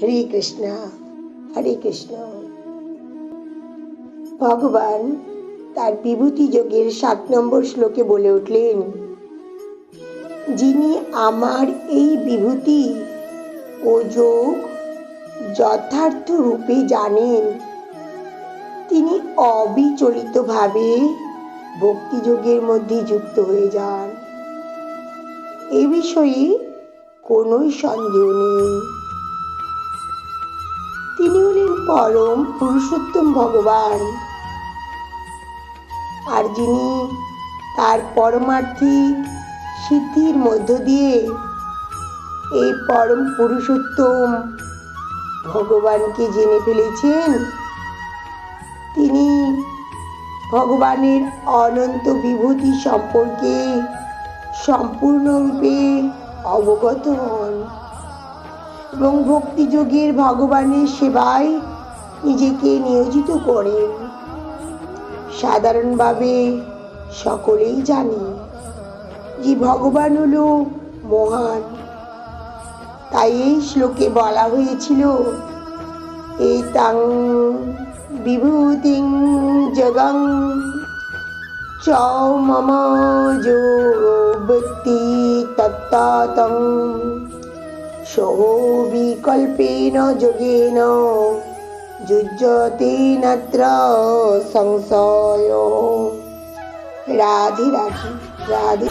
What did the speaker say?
হরে কৃষ্ণ হরে কৃষ্ণ। ভগবান তার বিভূতি যোগের 7 নম্বর শ্লোকে বলে উঠলেন, যিনি আমার এই বিভূতি ও যোগ যথার্থ রূপে জানেন, তিনি অবিচলিতভাবে ভক্তিযোগের মধ্যে যুক্ত হয়ে যান। এ বিষয়ে কোনো সন্দেহ নেই। তিনি হলেন পরম পুরুষোত্তম ভগবান, আর যিনি তার পরমার্থিক সিদ্ধির মধ্য দিয়ে এই পরম পুরুষোত্তম ভগবানকে জেনে ফেলেছেন, তিনি ভগবানের অনন্ত বিভূতি সম্পর্কে সম্পূর্ণরূপে অবগত হন এবং ভক্তিযোগের ভগবানের সেবায় নিজেকে নিয়োজিত করেন। সাধারণভাবে সকলেই জানে যে ভগবান হলো মহান, তাই এই শ্লোকে বলা হয়েছিল, এতাং বিভূতিং জগং চ মম যো ব্যক্তি তত্ত্বতং সহ বিকল্পেন যোগেন যুজ্যতে নাত্র সংশয়। রাধে রাধে রাধে।